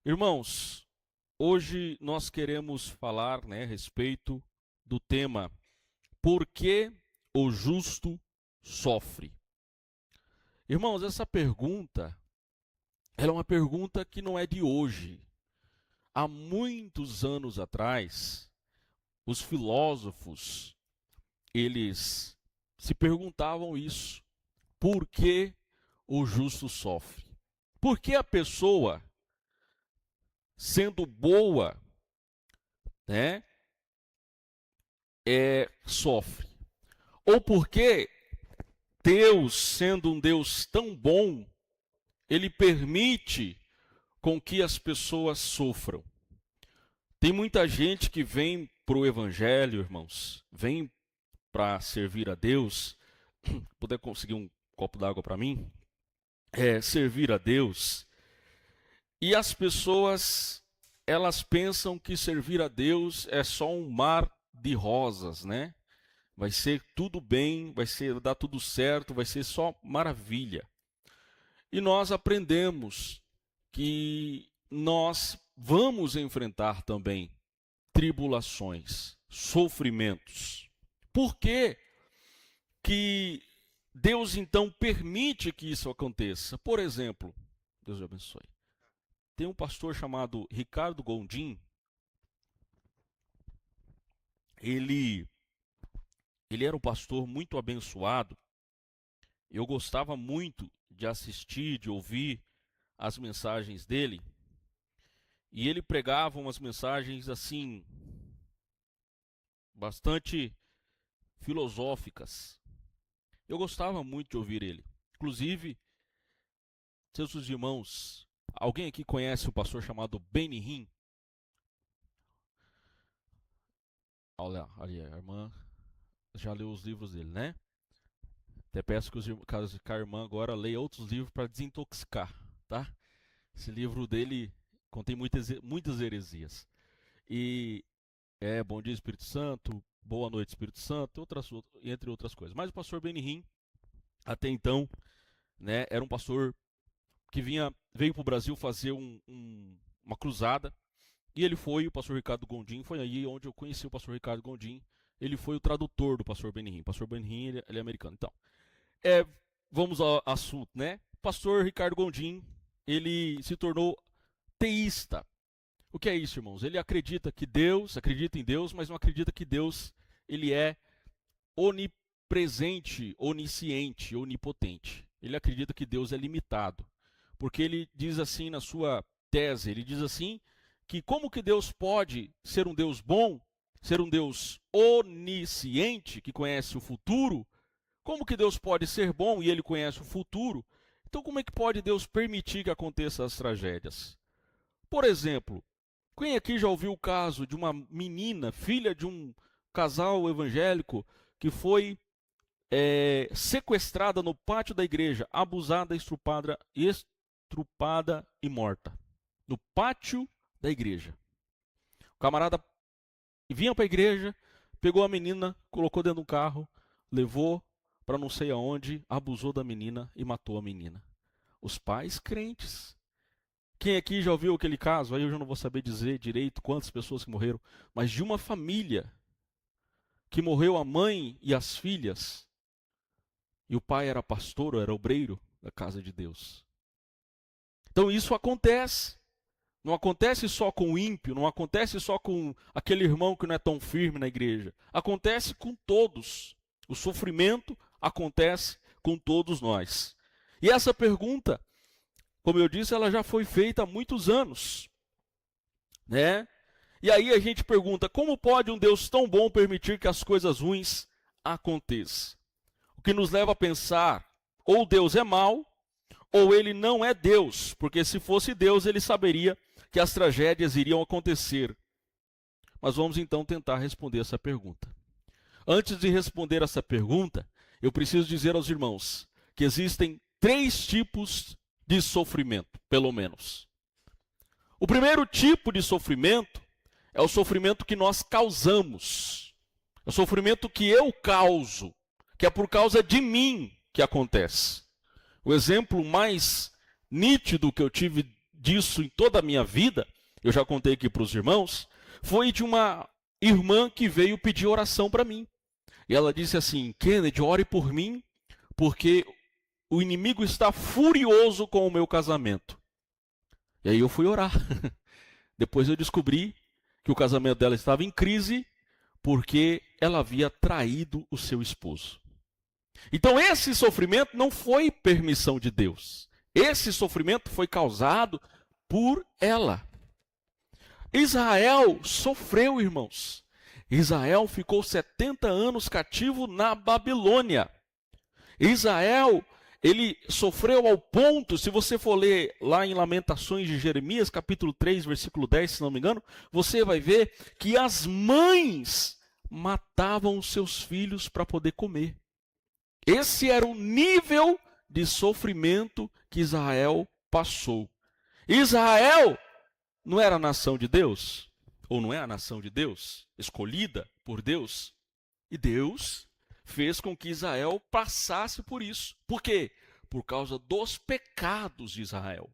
Irmãos, hoje nós queremos falar, a respeito do tema Por que o justo sofre? Irmãos, essa pergunta, ela é uma pergunta que não é de hoje. Há muitos anos atrás, os filósofos, eles se perguntavam isso. Por que o justo sofre? Por que a pessoa, sendo boa, né, sofre? Ou por que Deus, sendo um Deus tão bom, ele permite com que as pessoas sofram? Tem muita gente que vem para o Evangelho, irmãos, vem para servir a Deus. Puder conseguir um copo d'água para mim? Servir a Deus. E as pessoas, elas pensam que servir a Deus é só um mar de rosas, né? Vai ser tudo bem, dar tudo certo, vai ser só maravilha. E nós aprendemos que nós vamos enfrentar também tribulações, sofrimentos. Por que que Deus então permite que isso aconteça? Por exemplo, Deus te abençoe. Tem um pastor chamado Ricardo Gondim. Ele era um pastor muito abençoado. Eu gostava muito de assistir, de ouvir as mensagens dele. E ele pregava umas mensagens assim, bastante filosóficas. Eu gostava muito de ouvir ele. Inclusive, seus irmãos, alguém aqui conhece o pastor chamado Benny Hinn? Olha, ali a irmã já leu os livros dele, né? Até peço que a irmã agora leia outros livros para desintoxicar, tá? Esse livro dele contém muitas heresias. E Bom Dia Espírito Santo, Boa Noite Espírito Santo, entre outras coisas. Mas o pastor Benny Hinn, até então, né, era um pastor que veio para o Brasil fazer uma cruzada. E o pastor Ricardo Gondim, foi aí onde eu conheci o pastor Ricardo Gondim. Ele foi o tradutor do pastor Benny Hinn. O pastor Benny Hinn, ele é americano. Então, vamos ao assunto, né? O pastor Ricardo Gondim, ele se tornou teísta. O que é isso, irmãos? Ele acredita em Deus, mas não acredita que Deus, ele é onipresente, onisciente, onipotente. Ele acredita que Deus é limitado. Porque ele diz assim na sua tese, ele diz assim, que como que Deus pode ser um Deus bom, ser um Deus onisciente, que conhece o futuro? Como que Deus pode ser bom e ele conhece o futuro? Então como é que pode Deus permitir que aconteçam as tragédias? Por exemplo, quem aqui já ouviu o caso de uma menina, filha de um casal evangélico, que foi sequestrada no pátio da igreja, abusada, estrupada e morta? No pátio da igreja. O camarada vinha para a igreja, pegou a menina, colocou dentro do carro, levou para não sei aonde, abusou da menina e matou a menina. Os pais crentes. Quem aqui já ouviu aquele caso? Aí eu já não vou saber dizer direito quantas pessoas que morreram, mas de uma família que morreu a mãe e as filhas, e o pai era pastor ou era obreiro da casa de Deus. Então isso acontece. Não acontece só com o ímpio, não acontece só com aquele irmão que não é tão firme na igreja. Acontece com todos. O sofrimento acontece com todos nós. E essa pergunta, como eu disse, ela já foi feita há muitos anos, né? E aí a gente pergunta, como pode um Deus tão bom permitir que as coisas ruins aconteçam? O que nos leva a pensar, ou Deus é mau, ou ele não é Deus, porque se fosse Deus, ele saberia que as tragédias iriam acontecer. Mas vamos então tentar responder essa pergunta. Antes de responder essa pergunta, eu preciso dizer aos irmãos que existem 3 tipos de sofrimento, pelo menos. O primeiro tipo de sofrimento é o sofrimento que nós causamos. É o sofrimento que eu causo, que é por causa de mim que acontece. O exemplo mais nítido que eu tive disso em toda a minha vida, eu já contei aqui para os irmãos, foi de uma irmã que veio pedir oração para mim. E ela disse assim: Kennedy, ore por mim, porque o inimigo está furioso com o meu casamento. E aí eu fui orar. Depois eu descobri que o casamento dela estava em crise porque ela havia traído o seu esposo. Então esse sofrimento não foi permissão de Deus. Esse sofrimento foi causado por ela. Israel sofreu, irmãos. Israel ficou 70 anos cativo na Babilônia. Israel, ele sofreu ao ponto, se você for ler lá em Lamentações de Jeremias, capítulo 3, versículo 10, se não me engano, você vai ver que as mães matavam os seus filhos para poder comer. Esse era o nível de sofrimento que Israel passou. Israel não era a nação de Deus? Ou não é a nação de Deus? Escolhida por Deus? E Deus fez com que Israel passasse por isso. Por quê? Por causa dos pecados de Israel.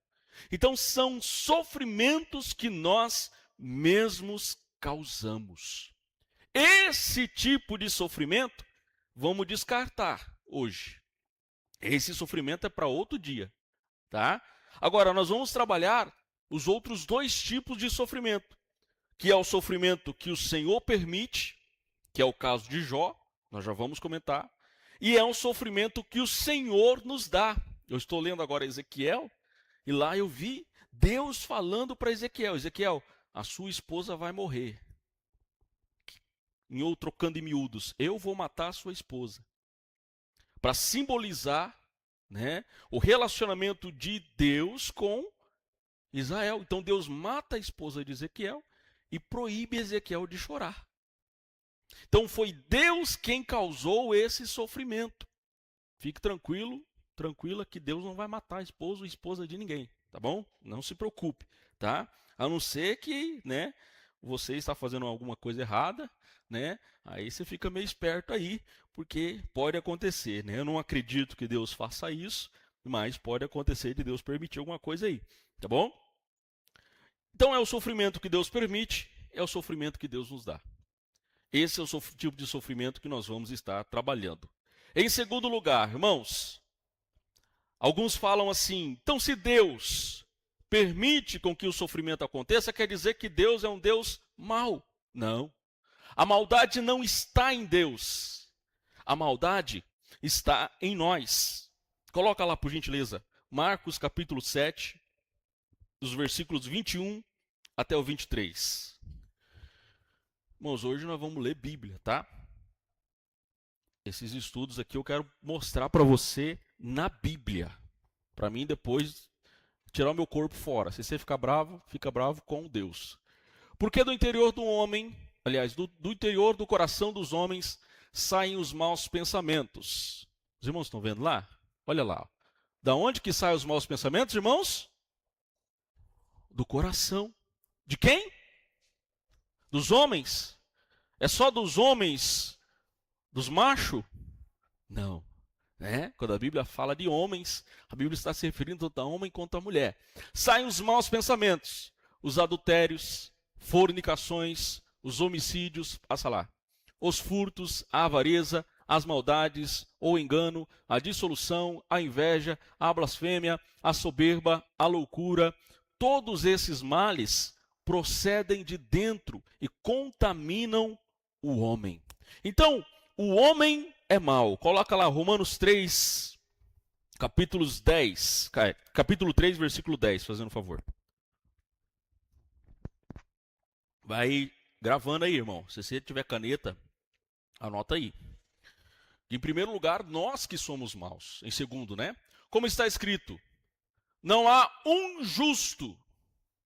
Então são sofrimentos que nós mesmos causamos. Esse tipo de sofrimento vamos descartar hoje. Esse sofrimento é para outro dia, tá? Agora nós vamos trabalhar os outros dois tipos de sofrimento, que é o sofrimento que o Senhor permite, que é o caso de Jó, nós já vamos comentar, e é um sofrimento que o Senhor nos dá. Eu estou lendo agora Ezequiel, e lá eu vi Deus falando para Ezequiel: Ezequiel, a sua esposa vai morrer. Trocando em miúdos, eu vou matar a sua esposa. Para simbolizar, né, o relacionamento de Deus com Israel. Então Deus mata a esposa de Ezequiel e proíbe Ezequiel de chorar. Então foi Deus quem causou esse sofrimento. Fique tranquilo, tranquila, que Deus não vai matar esposo ou esposa de ninguém, tá bom? Não se preocupe, tá? A não ser que, né, você está fazendo alguma coisa errada, né? Aí você fica meio esperto aí, porque pode acontecer, né? Eu não acredito que Deus faça isso, mas pode acontecer de Deus permitir alguma coisa aí, tá bom? Então é o sofrimento que Deus permite, é o sofrimento que Deus nos dá. Esse é o tipo de sofrimento que nós vamos estar trabalhando. Em segundo lugar, irmãos, alguns falam assim: então se Deus permite com que o sofrimento aconteça, quer dizer que Deus é um Deus mau. Não. A maldade não está em Deus. A maldade está em nós. Coloca lá, por gentileza, Marcos capítulo 7, dos versículos 21 até o 23. Irmãos, hoje nós vamos ler Bíblia, tá? Esses estudos aqui eu quero mostrar para você na Bíblia. Para mim depois tirar o meu corpo fora. Se você fica bravo com Deus. Porque do interior do homem, aliás, do interior do coração dos homens, saem os maus pensamentos. Os irmãos estão vendo lá? Olha lá. Da onde que saem os maus pensamentos, irmãos? Do coração. De quem? Dos homens? É só dos homens, dos machos? Não. Né? Quando a Bíblia fala de homens, a Bíblia está se referindo tanto a homem quanto a mulher. Saem os maus pensamentos, os adultérios, fornicações, os homicídios, passa lá, os furtos, a avareza, as maldades, o engano, a dissolução, a inveja, a blasfêmia, a soberba, a loucura. Todos esses males procedem de dentro e contaminam o homem. Então, o homem é mau. Coloca lá Romanos 3, capítulo 3, versículo 10, fazendo um favor. Vai gravando aí, irmão. Se você tiver caneta, anota aí. Em primeiro lugar, nós que somos maus. Em segundo, né? Como está escrito: não há um justo,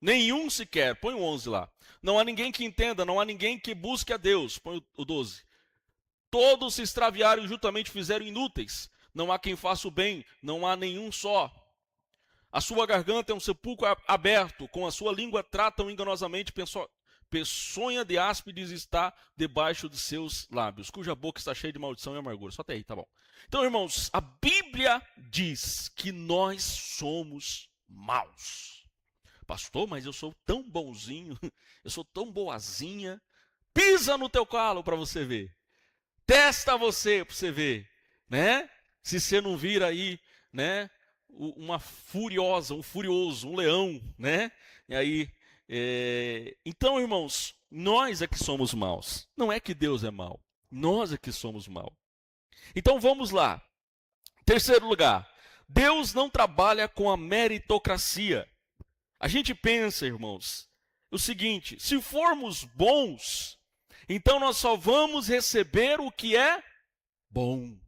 nenhum sequer. Põe o 11 lá. Não há ninguém que entenda, não há ninguém que busque a Deus. Põe o 12. Todos se extraviaram e juntamente fizeram inúteis. Não há quem faça o bem, não há nenhum só. A sua garganta é um sepulcro aberto, com a sua língua tratam enganosamente, peçonha de áspides está debaixo de seus lábios, cuja boca está cheia de maldição e amargura. Só até aí, tá bom. Então, irmãos, a Bíblia diz que nós somos maus. Pastor, mas eu sou tão bonzinho, eu sou tão boazinha. Pisa no teu calo para você ver. Testa você para você ver, né? Se você não vira aí, né? Uma furiosa, um furioso, um leão, né? E aí, então, irmãos, nós é que somos maus. Não é que Deus é mau. Nós é que somos maus. Então vamos lá. Terceiro lugar, Deus não trabalha com a meritocracia. A gente pensa, irmãos, o seguinte: se formos bons, então nós só vamos receber o que é bom.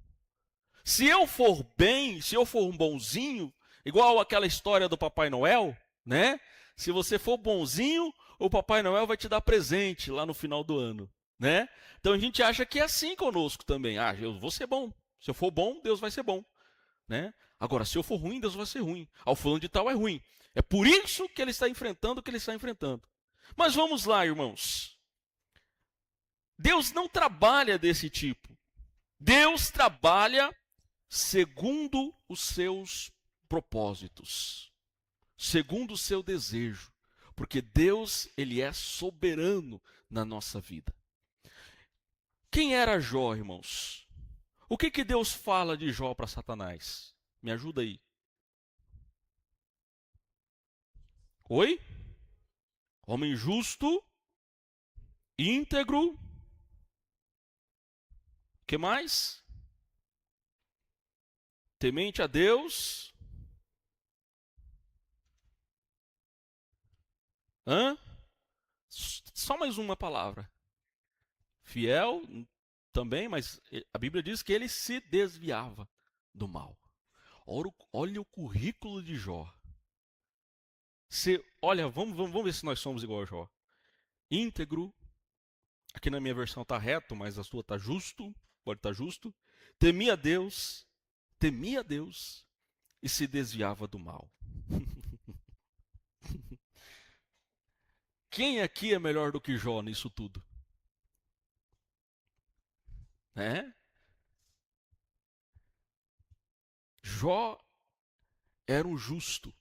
Se eu for bem, se eu for um bonzinho, igual aquela história do Papai Noel, né? Se você for bonzinho, o Papai Noel vai te dar presente lá no final do ano, né? Então a gente acha que é assim conosco também. Ah, eu vou ser bom. Se eu for bom, Deus vai ser bom, né? Agora, se eu for ruim, Deus vai ser ruim. Ao fulano de tal é ruim. É por isso que ele está enfrentando o que ele está enfrentando. Mas vamos lá, irmãos. Deus não trabalha desse tipo. Deus trabalha segundo os seus propósitos, segundo o seu desejo, porque Deus, ele é soberano na nossa vida. Quem era Jó, irmãos? O que Deus fala de Jó para Satanás? Me ajuda aí. Oi? Homem justo, íntegro. Que mais? Temente a Deus. Hã? Só mais uma palavra. Fiel também, mas a Bíblia diz que ele se desviava do mal. Olha o currículo de Jó. Olha, vamos ver se nós somos igual a Jó. Íntegro. Aqui na minha versão está reto, mas a sua está justo. Pode estar justo. Temia Deus e se desviava do mal. Quem aqui é melhor do que Jó nisso tudo? Né? Jó era um justo.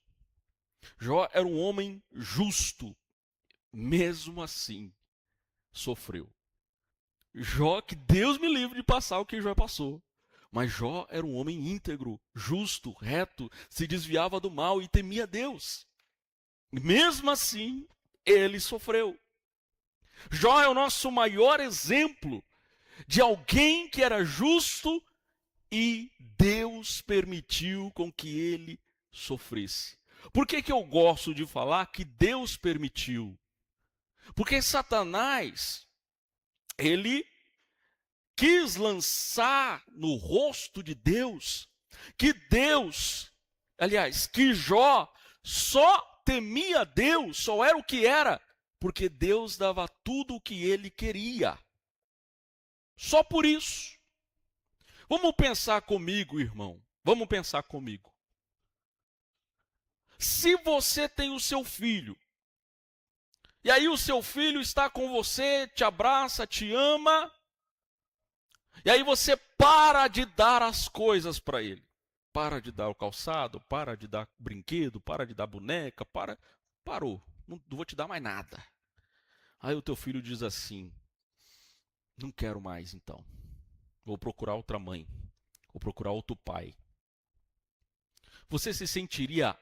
Jó era um homem justo. Mesmo assim, sofreu. Jó, que Deus me livre de passar o que Jó passou. Mas Jó era um homem íntegro, justo, reto, se desviava do mal e temia Deus. Mesmo assim, ele sofreu. Jó é o nosso maior exemplo de alguém que era justo e Deus permitiu com que ele sofresse. Por que eu gosto de falar que Deus permitiu? Porque Satanás, ele quis lançar no rosto de Deus que que Jó só temia Deus, só era o que era, porque Deus dava tudo o que ele queria. Só por isso. Vamos pensar comigo, irmão. Vamos pensar comigo. Se você tem o seu filho, e aí o seu filho está com você, te abraça, te ama, e aí você para de dar as coisas para ele. Para de dar o calçado, para de dar brinquedo, para de dar boneca, parou. Não vou te dar mais nada. Aí o teu filho diz assim: não quero mais então. Vou procurar outra mãe. Vou procurar outro pai. Você se sentiria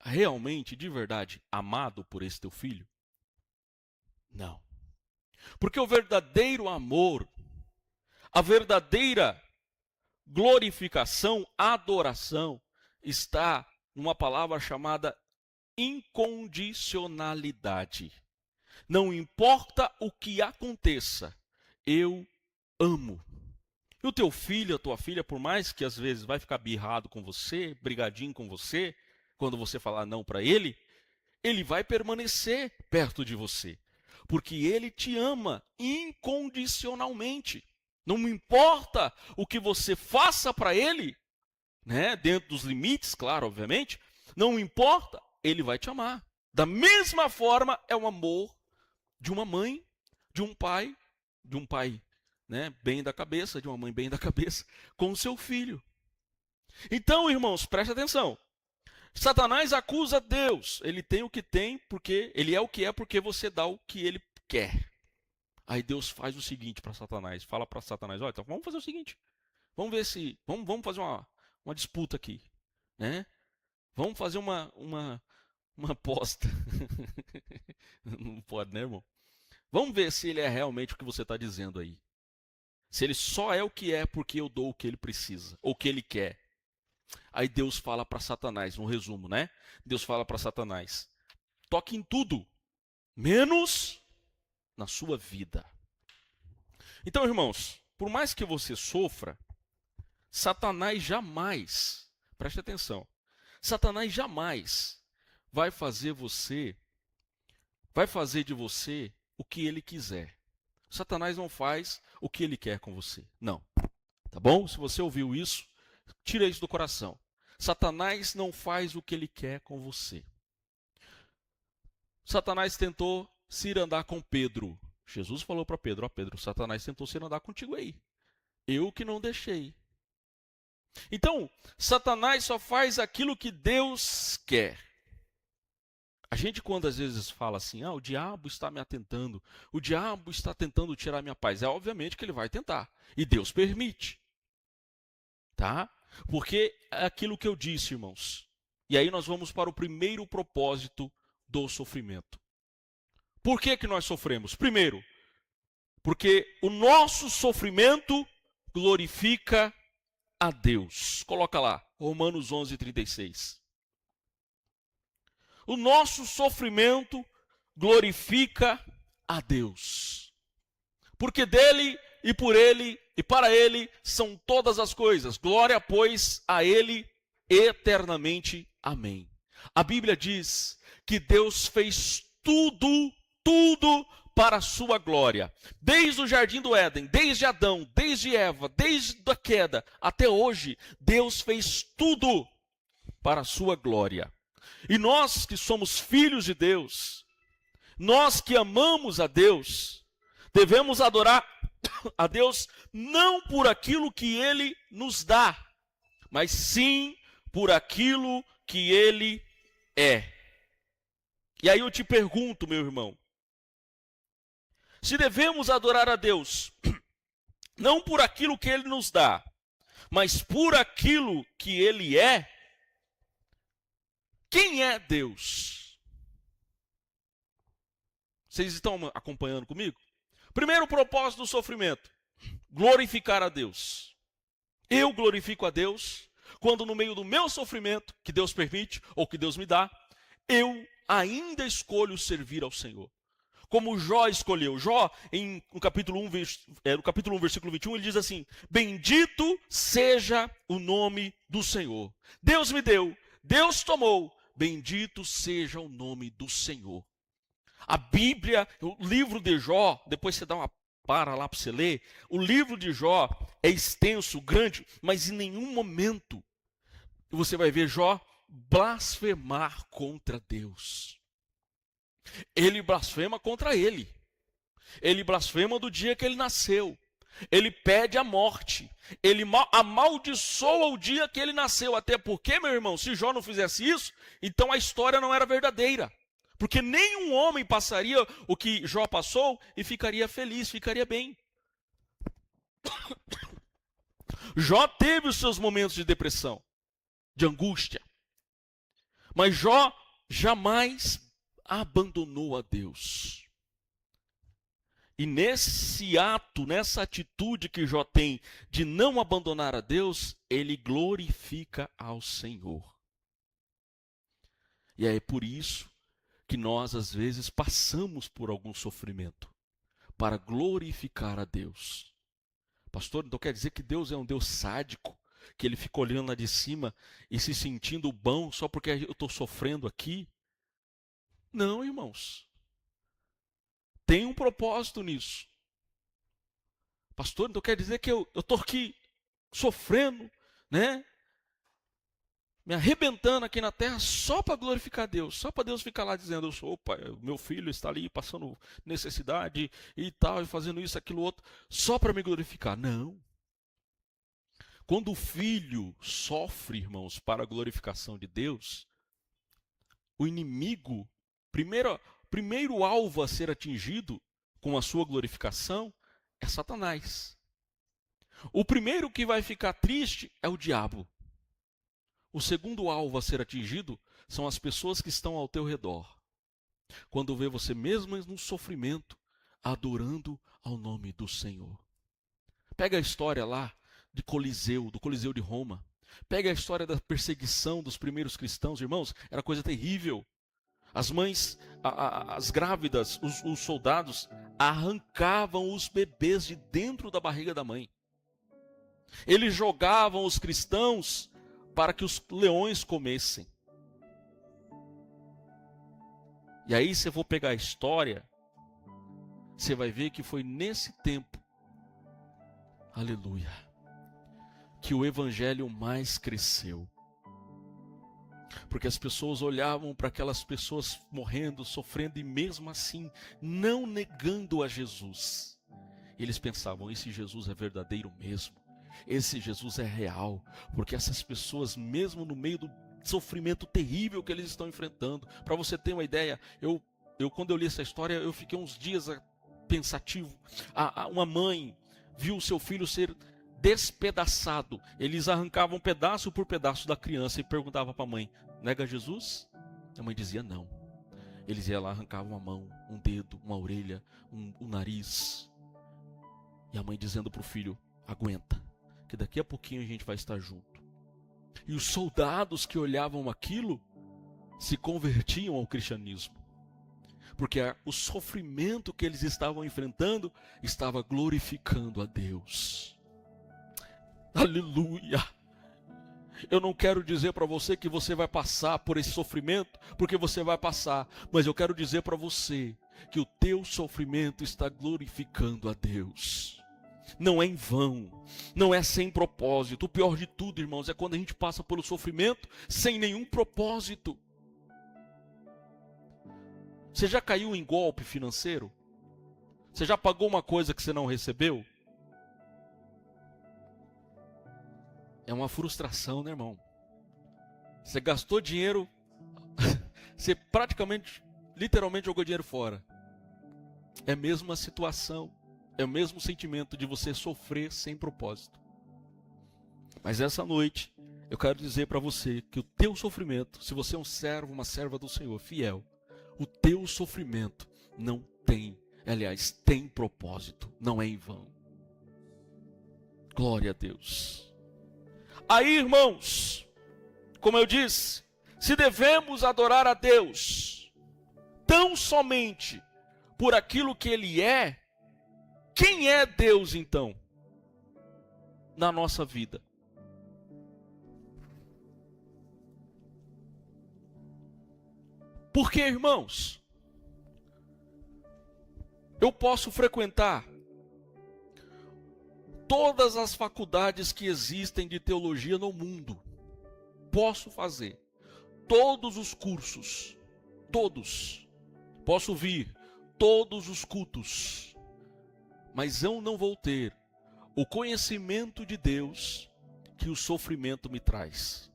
realmente, de verdade, amado por esse teu filho? Não. Porque o verdadeiro amor, a verdadeira glorificação, adoração, está numa palavra chamada incondicionalidade. Não importa o que aconteça, eu amo. E o teu filho, a tua filha, por mais que às vezes vai ficar birrado com você, brigadinho com você, quando você falar não para ele, ele vai permanecer perto de você. Porque ele te ama incondicionalmente. Não importa o que você faça para ele, né, dentro dos limites, claro, obviamente, não importa, ele vai te amar. Da mesma forma é o amor de uma mãe, de um pai, né, bem da cabeça, de uma mãe bem da cabeça, com o seu filho. Então, irmãos, preste atenção. Satanás acusa Deus. Ele tem o que tem porque ele é o que é porque você dá o que ele quer. Aí Deus faz o seguinte para Satanás, fala para Satanás, olha, então vamos fazer o seguinte, vamos ver se, vamos fazer uma disputa aqui, né? Vamos fazer uma aposta. Não pode, né, irmão? Vamos ver se ele é realmente o que você está dizendo aí. Se ele só é o que é porque eu dou o que ele precisa, ou o que ele quer. Aí Deus fala para Satanás, no resumo, né? Deus fala para Satanás, toque em tudo, menos na sua vida. Então, irmãos, por mais que você sofra, Satanás jamais, preste atenção, Satanás jamais vai fazer de você o que ele quiser. Satanás não faz o que ele quer com você. Não. Tá bom? Se você ouviu isso, tira isso do coração. Satanás não faz o que ele quer com você. Satanás tentou se ir andar com Pedro. Jesus falou para Pedro, ó Pedro, Satanás tentou se ir andar contigo aí. Eu que não deixei. Então, Satanás só faz aquilo que Deus quer. A gente quando às vezes fala assim, o diabo está me atentando, o diabo está tentando tirar minha paz. É obviamente que ele vai tentar. E Deus permite. Tá? Porque é aquilo que eu disse, irmãos. E aí nós vamos para o primeiro propósito do sofrimento. Por que que nós sofremos? Primeiro, porque o nosso sofrimento glorifica a Deus. Coloca lá, Romanos 11:36. O nosso sofrimento glorifica a Deus. Porque dele e por ele e para ele são todas as coisas. Glória, pois, a ele eternamente. Amém. A Bíblia diz que Deus fez tudo para a sua glória. Desde o jardim do Éden, desde Adão, desde Eva, desde a queda, até hoje, Deus fez tudo para a sua glória. E nós que somos filhos de Deus, nós que amamos a Deus, devemos adorar a Deus não por aquilo que Ele nos dá, mas sim por aquilo que Ele é. E aí eu te pergunto, meu irmão, se devemos adorar a Deus não por aquilo que Ele nos dá, mas por aquilo que Ele é, quem é Deus? Vocês estão acompanhando comigo? Primeiro propósito do sofrimento, glorificar a Deus. Eu glorifico a Deus quando no meio do meu sofrimento, que Deus permite ou que Deus me dá, eu ainda escolho servir ao Senhor. Como Jó escolheu. Jó, no capítulo 1, versículo 21, ele diz assim, bendito seja o nome do Senhor. Deus me deu, Deus tomou, bendito seja o nome do Senhor. A Bíblia, o livro de Jó, depois você dá uma para lá para você ler, o livro de Jó é extenso, grande, mas em nenhum momento você vai ver Jó blasfemar contra Deus. Ele blasfema contra ele. Ele blasfema do dia que ele nasceu. Ele pede a morte. Ele amaldiçoa o dia que ele nasceu. Até porque, meu irmão, se Jó não fizesse isso, então a história não era verdadeira. Porque nenhum homem passaria o que Jó passou e ficaria feliz, ficaria bem. Jó teve os seus momentos de depressão, de angústia. Mas Jó jamais abandonou a Deus. E nesse ato, nessa atitude que Jó tem de não abandonar a Deus, ele glorifica ao Senhor. E é por isso que nós às vezes passamos por algum sofrimento para glorificar a Deus. Pastor, então quer dizer que Deus é um Deus sádico, que ele fica olhando lá de cima e se sentindo bom só porque eu estou sofrendo aqui? Não, irmãos. Tem um propósito nisso. Pastor, então quer dizer que eu estou aqui sofrendo, né? Me arrebentando aqui na terra só para glorificar Deus, só para Deus ficar lá dizendo, eu sou, pai, meu filho está ali passando necessidade e tal, e fazendo isso, aquilo, outro, só para me glorificar. Não. Quando o filho sofre, irmãos, para a glorificação de Deus, o inimigo, primeiro alvo a ser atingido com a sua glorificação é Satanás. O primeiro que vai ficar triste é o diabo. O segundo alvo a ser atingido são as pessoas que estão ao teu redor. Quando vê você mesmo no sofrimento, adorando ao nome do Senhor. Pega a história lá do Coliseu de Roma. Pega a história da perseguição dos primeiros cristãos, irmãos, era coisa terrível. As mães, as grávidas, os soldados arrancavam os bebês de dentro da barriga da mãe. Eles jogavam os cristãos para que os leões comessem. E aí, se eu for pegar a história, você vai ver que foi nesse tempo, aleluia, que o evangelho mais cresceu. Porque as pessoas olhavam para aquelas pessoas morrendo, sofrendo, e mesmo assim, não negando a Jesus. Eles pensavam, esse Jesus é verdadeiro mesmo. Esse Jesus é real. Porque essas pessoas, mesmo no meio do sofrimento terrível que eles estão enfrentando, para você ter uma ideia, quando eu li essa história, eu fiquei uns dias pensativo. Uma mãe viu o seu filho ser despedaçado. Eles arrancavam pedaço por pedaço da criança e perguntavam para a mãe, nega Jesus? A mãe dizia não. Eles iam lá, arrancavam uma mão, um dedo, uma orelha, um nariz. E a mãe dizendo para o filho, aguenta, que daqui a pouquinho a gente vai estar junto. E os soldados que olhavam aquilo se convertiam ao cristianismo. Porque o sofrimento que eles estavam enfrentando estava glorificando a Deus. Aleluia! Eu não quero dizer para você que você vai passar por esse sofrimento, porque você vai passar. Mas eu quero dizer para você que o teu sofrimento está glorificando a Deus. Não é em vão, não é sem propósito. O pior de tudo, irmãos, é quando a gente passa pelo sofrimento sem nenhum propósito. Você já caiu em golpe financeiro? Você já pagou uma coisa que você não recebeu? É uma frustração, né, irmão? Você gastou dinheiro, você praticamente, literalmente jogou dinheiro fora. É a mesma situação, é o mesmo sentimento de você sofrer sem propósito. Mas essa noite, eu quero dizer para você que o teu sofrimento, se você é um servo, uma serva do Senhor, fiel, o teu sofrimento não tem, aliás, tem propósito, não é em vão. Glória a Deus. Aí, irmãos, como eu disse, se devemos adorar a Deus tão somente por aquilo que Ele é, quem é Deus então na nossa vida? Porque, irmãos, eu posso frequentar todas as faculdades que existem de teologia no mundo. Posso fazer todos os cursos, todos. Posso vir todos os cultos. Mas eu não vou ter o conhecimento de Deus que o sofrimento me traz.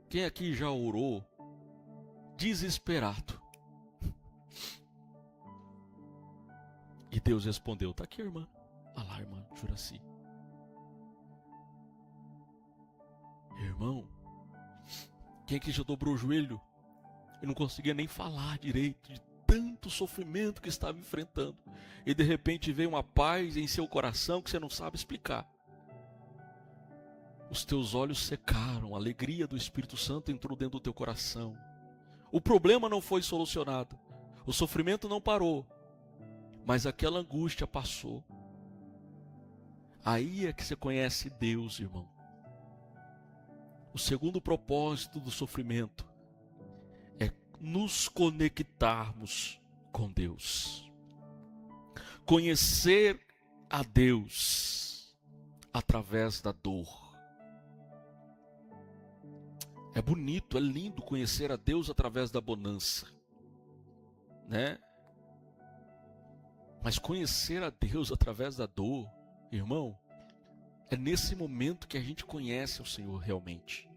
Quem aqui já orou desesperado? E Deus respondeu, está aqui, irmã. Olha lá, irmã Juraci. Irmão, quem aqui já dobrou o joelho e não conseguia nem falar direito de tanto sofrimento que estava enfrentando? E de repente veio uma paz em seu coração que você não sabe explicar. Os teus olhos secaram, a alegria do Espírito Santo entrou dentro do teu coração. O problema não foi solucionado, o sofrimento não parou. Mas aquela angústia passou. Aí é que você conhece Deus, irmão. O segundo propósito do sofrimento é nos conectarmos com Deus. Conhecer a Deus através da dor. É bonito, é lindo conhecer a Deus através da bonança, né? Mas conhecer a Deus através da dor, irmão, é nesse momento que a gente conhece o Senhor realmente.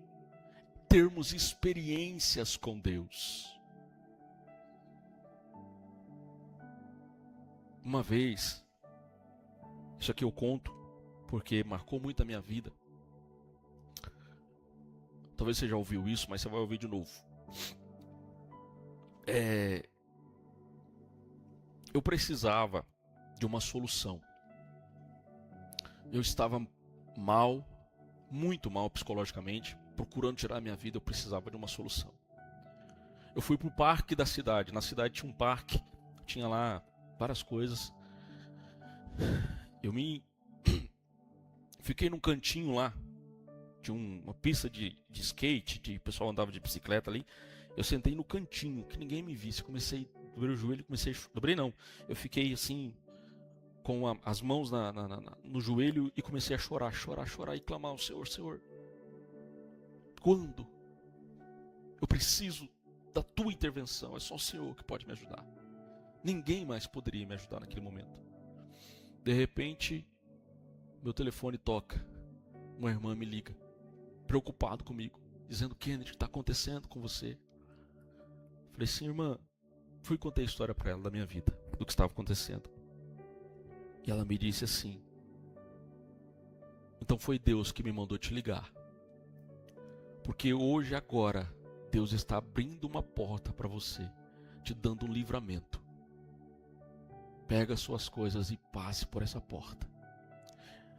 termos experiências com Deus. Uma vez, isso aqui eu conto porque marcou muito a minha vida. Talvez você já ouviu isso, mas você vai ouvir de novo. Eu precisava de uma solução. Eu estava mal, muito mal psicologicamente, procurando tirar a minha vida. Eu precisava de uma solução. Eu fui para o parque da cidade. Na cidade tinha um parque, tinha lá várias coisas. Eu fiquei num cantinho lá. Tinha uma pista de skate, o pessoal andava de bicicleta ali. Eu sentei no cantinho, que ninguém me visse. Comecei a dobrar o joelho, dobrei não. Eu fiquei assim, com as mãos no joelho e comecei a chorar e clamar ao Senhor: Senhor, quando eu preciso da tua intervenção, é só o Senhor que pode me ajudar. Ninguém mais poderia me ajudar naquele momento. De repente, meu telefone toca. Uma irmã me liga, preocupado comigo, dizendo: Kennedy, o que está acontecendo com você? Falei: sim, irmã. Fui contar a história para ela da minha vida, do que estava acontecendo. E ela me disse assim: então foi Deus que me mandou te ligar. Porque hoje, agora, Deus está abrindo uma porta para você, te dando um livramento. Pega suas coisas e passe por essa porta.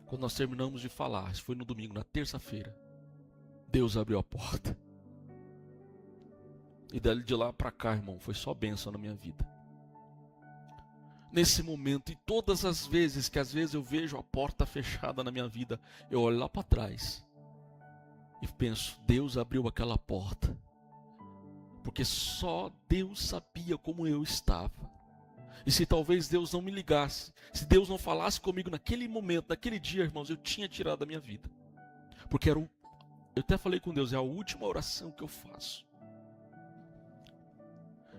Quando nós terminamos de falar, isso foi no domingo, na terça-feira, Deus abriu a porta. E de lá para cá, irmão, foi só bênção na minha vida. Nesse momento, e todas as vezes que às vezes eu vejo a porta fechada na minha vida, eu olho lá para trás e penso: Deus abriu aquela porta, porque só Deus sabia como eu estava. E se talvez Deus não me ligasse, se Deus não falasse comigo naquele momento, naquele dia, irmãos, eu tinha tirado da minha vida. Porque eu até falei com Deus: é a última oração que eu faço.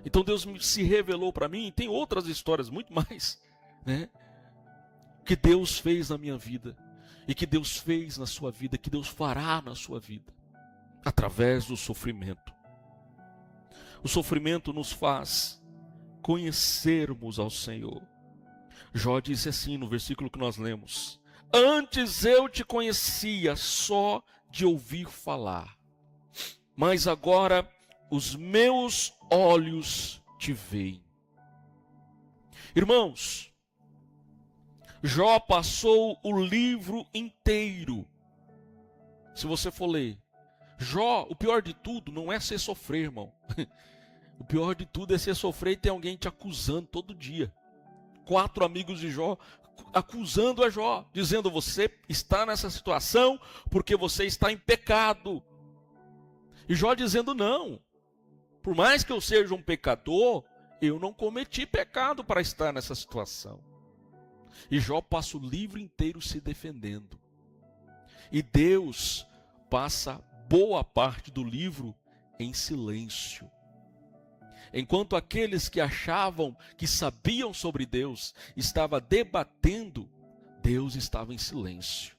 Então Deus se revelou para mim, e tem outras histórias, muito mais, né? Que Deus fez na minha vida, e que Deus fez na sua vida, que Deus fará na sua vida, através do sofrimento. O sofrimento nos faz conhecermos ao Senhor. Jó disse assim no versículo que nós lemos: antes eu te conhecia só de ouvir falar, mas agora os meus olhos te veem. Irmãos, Jó passou o livro inteiro. Se você for ler Jó, o pior de tudo não é você sofrer, irmão. O pior de tudo é você sofrer e ter alguém te acusando todo dia. 4 amigos de Jó acusando a Jó, dizendo: você está nessa situação porque você está em pecado. E Jó dizendo: não, por mais que eu seja um pecador, eu não cometi pecado para estar nessa situação. E Jó passa o livro inteiro se defendendo. E Deus passa boa parte do livro em silêncio. Enquanto aqueles que achavam que sabiam sobre Deus estavam debatendo, Deus estava em silêncio.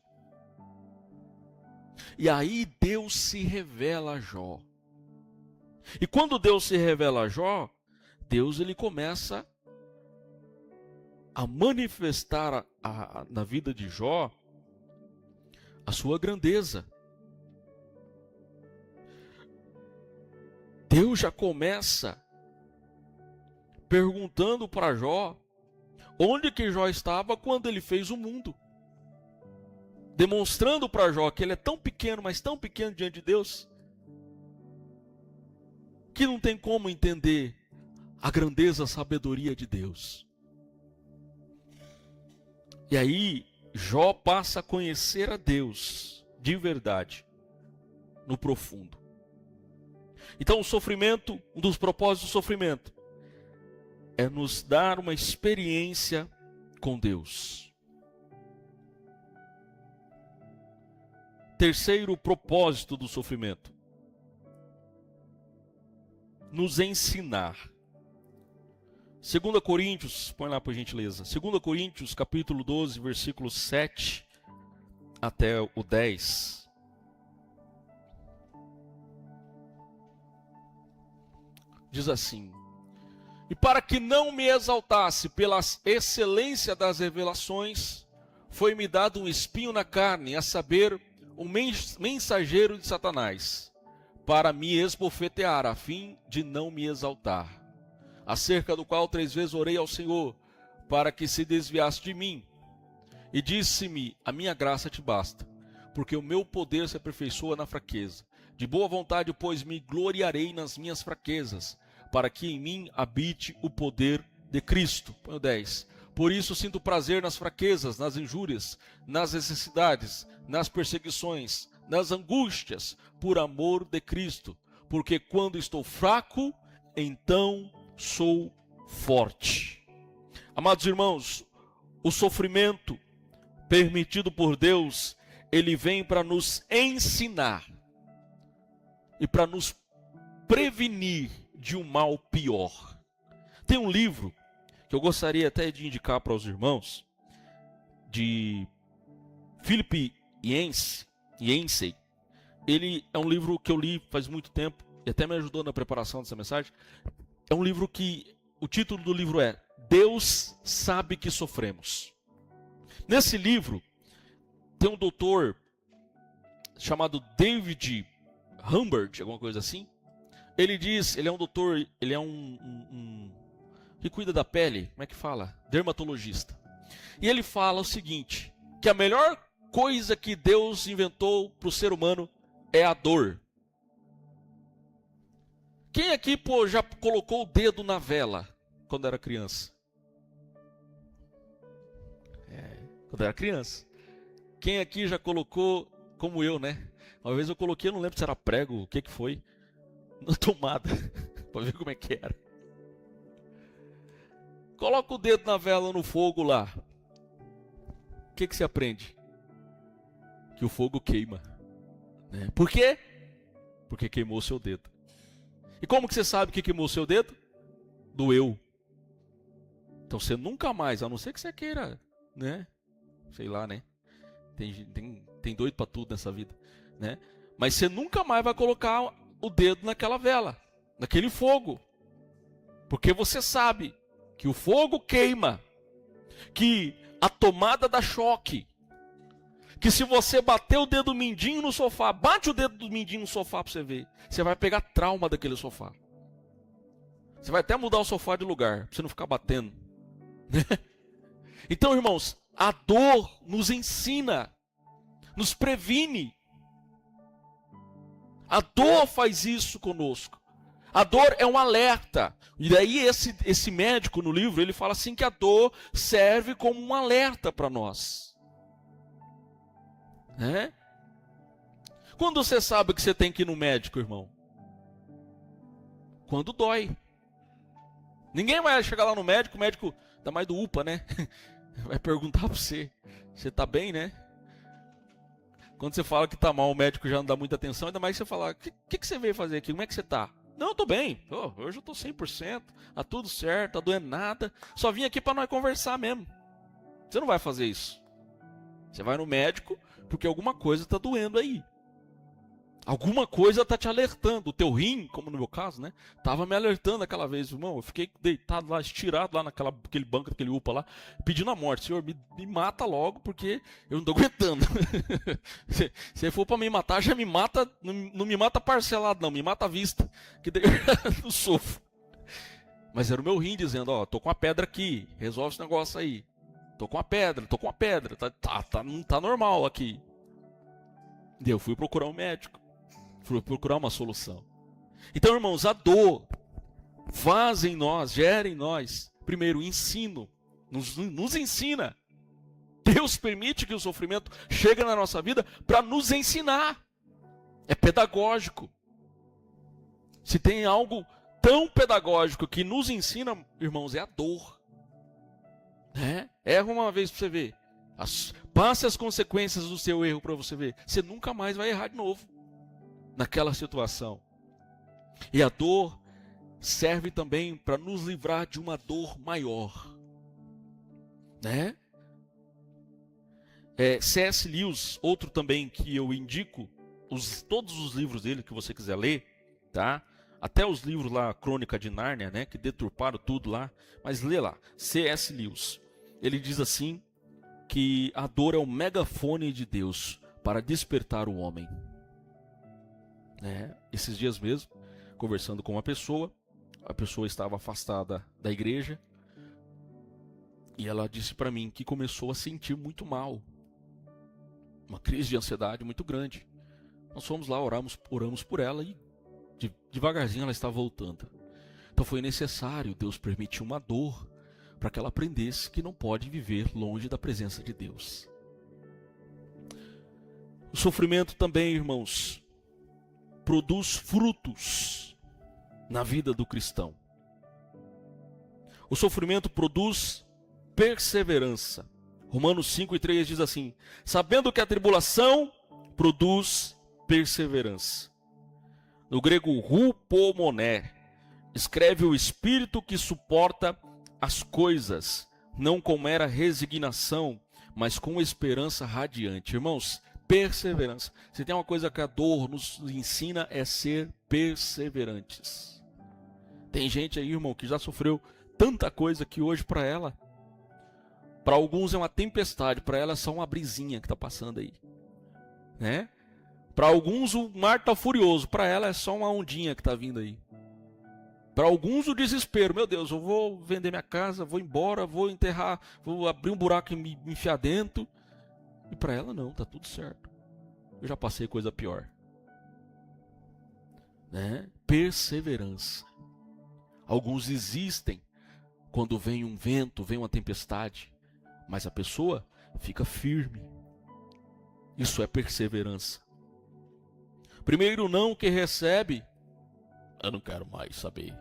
E aí Deus se revela a Jó. E quando Deus se revela a Jó, Deus ele começa a manifestar na vida de Jó a sua grandeza. Deus já começa perguntando para Jó onde que Jó estava quando ele fez o mundo. Demonstrando para Jó que ele é tão pequeno, mas tão pequeno diante de Deus, que não tem como entender a grandeza, a sabedoria de Deus. E aí Jó passa a conhecer a Deus de verdade, no profundo. Então o sofrimento, um dos propósitos do sofrimento, é nos dar uma experiência com Deus. Terceiro propósito do sofrimento: nos ensinar. 2 Coríntios, põe lá por gentileza, 2 Coríntios capítulo 12, versículo 7 até o 10. diz assim: e para que não me exaltasse pela excelência das revelações, foi-me dado um espinho na carne, a saber, um mensageiro de Satanás, para me esbofetear, a fim de não me exaltar. Acerca do qual 3 vezes orei ao Senhor, para que se desviasse de mim. E disse-me: a minha graça te basta, porque o meu poder se aperfeiçoa na fraqueza. De boa vontade, pois, me gloriarei nas minhas fraquezas, para que em mim habite o poder de Cristo. Põe o 10. Por isso sinto prazer nas fraquezas, nas injúrias, nas necessidades, nas perseguições, nas angústias, por amor de Cristo. Porque quando estou fraco, então sou forte. Amados irmãos, o sofrimento permitido por Deus, ele vem para nos ensinar e para nos prevenir de um mal pior. Tem um livro que eu gostaria até de indicar para os irmãos, de Philip Yancey. Ele é um livro que eu li faz muito tempo e até me ajudou na preparação dessa mensagem. É um livro que, o título do livro é Deus Sabe Que Sofremos. Nesse livro, tem um doutor chamado David Humbert, alguma coisa assim. Ele diz, ele é um doutor, ele é que cuida da pele, como é que fala? Dermatologista. E ele fala o seguinte, que a melhor coisa que Deus inventou para o ser humano é a dor. Quem aqui, já colocou o dedo na vela quando era criança? Quando era criança. Quem aqui já colocou, como eu, né? Uma vez eu coloquei, eu não lembro se era prego, o que foi, na tomada, para ver como é que era. Coloca o dedo na vela, no fogo lá. O que se aprende? Que o fogo queima. Né? Por quê? Porque queimou o seu dedo. E como que você sabe que queimou o seu dedo? Doeu. Então você nunca mais, a não ser que você queira, né? Sei lá, né? Tem doido pra tudo nessa vida, né? Mas você nunca mais vai colocar o dedo naquela vela, naquele fogo. Porque você sabe que o fogo queima, que a tomada dá choque, que se você bater o dedo mindinho no sofá, bate o dedo do mindinho no sofá pra você ver, você vai pegar trauma daquele sofá. Você vai até mudar o sofá de lugar, pra você não ficar batendo. Então, irmãos, a dor nos ensina, nos previne. A dor faz isso conosco. A dor é um alerta. E daí esse médico no livro, ele fala assim que a dor serve como um alerta para nós. Né? Quando você sabe que você tem que ir no médico, irmão? Quando dói. Ninguém vai chegar lá no médico, o médico, ainda mais do UPA, né? Vai perguntar para você tá bem, né? Quando você fala que tá mal, o médico já não dá muita atenção, ainda mais você falar, o que você veio fazer aqui? Como é que você tá? Não, eu tô bem. Hoje eu tô 100%, tá tudo certo, tá doendo nada. Só vim aqui para nós conversar mesmo. Você não vai fazer isso. Você vai no médico porque alguma coisa tá doendo aí. Alguma coisa tá te alertando. O teu rim, como no meu caso, né? Tava me alertando aquela vez, irmão. Eu fiquei deitado lá, estirado lá naquele banco, daquele UPA lá, pedindo a morte. Senhor, me mata logo, porque eu não tô aguentando. Se for pra me matar, já me mata. Não me mata parcelado, não. Me mata à vista. Que daí eu não sofro. Mas era o meu rim dizendo, tô com uma pedra aqui. Resolve esse negócio aí. Tô com uma pedra. Não tá normal aqui. E eu fui procurar um médico. Fui procurar uma solução. Então, irmãos, a dor faz em nós, gera em nós, primeiro, ensino. Nos ensina. Deus permite que o sofrimento chegue na nossa vida para nos ensinar. É pedagógico. Se tem algo tão pedagógico que nos ensina, irmãos, é a dor. Erra uma vez para você ver. Passe as consequências do seu erro para você ver. Você nunca mais vai errar de novo naquela situação. E a dor serve também para nos livrar de uma dor maior. Né? C.S. Lewis, outro também que eu indico, todos os livros dele que você quiser ler, tá? até os livros lá, Crônica de Nárnia, né, que deturparam tudo lá, mas lê lá, C.S. Lewis, ele diz assim, que a dor é o megafone de Deus para despertar o homem. Esses dias mesmo, conversando com uma pessoa, a pessoa estava afastada da igreja, e ela disse para mim que começou a sentir muito mal, uma crise de ansiedade muito grande. Nós fomos lá, oramos por ela e devagarzinho ela está voltando. Então foi necessário Deus permitir uma dor para que ela aprendesse que não pode viver longe da presença de Deus. O sofrimento também, irmãos, produz frutos na vida do cristão. O sofrimento produz perseverança. Romanos 5:3 diz assim: sabendo que a tribulação produz perseverança. No grego, hupomoné, escreve o espírito que suporta as coisas, não com mera resignação, mas com esperança radiante. Irmãos, perseverança. Se tem uma coisa que a dor nos ensina é ser perseverantes. Tem gente aí, irmão, que já sofreu tanta coisa que hoje para alguns é uma tempestade, para ela é só uma brisinha que está passando aí, né? Para alguns o mar está furioso, para ela é só uma ondinha que está vindo aí. Para alguns o desespero, meu Deus, eu vou vender minha casa, vou embora, vou enterrar, vou abrir um buraco e me enfiar dentro. E para ela não, está tudo certo. Eu já passei coisa pior. Né? Perseverança. Alguns existem quando vem um vento, vem uma tempestade, mas a pessoa fica firme. Isso é perseverança. Primeiro não que recebe, eu não quero mais saber